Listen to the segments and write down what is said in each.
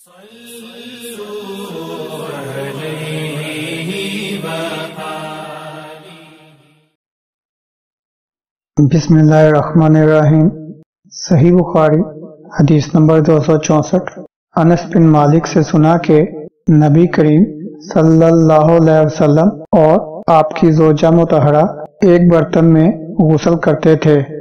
बिस्मिल्लाहिर्रहमानिर्रहीम। सही बुखारी हदीस नंबर 264। अनस बिन मालिक से सुना के नबी करीम सल्लल्लाहु अलैहि वसल्लम और आपकी ज़ौजा मुतहरा एक बर्तन में गुस्ल करते थे।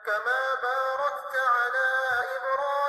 كما باركت على إبراهيم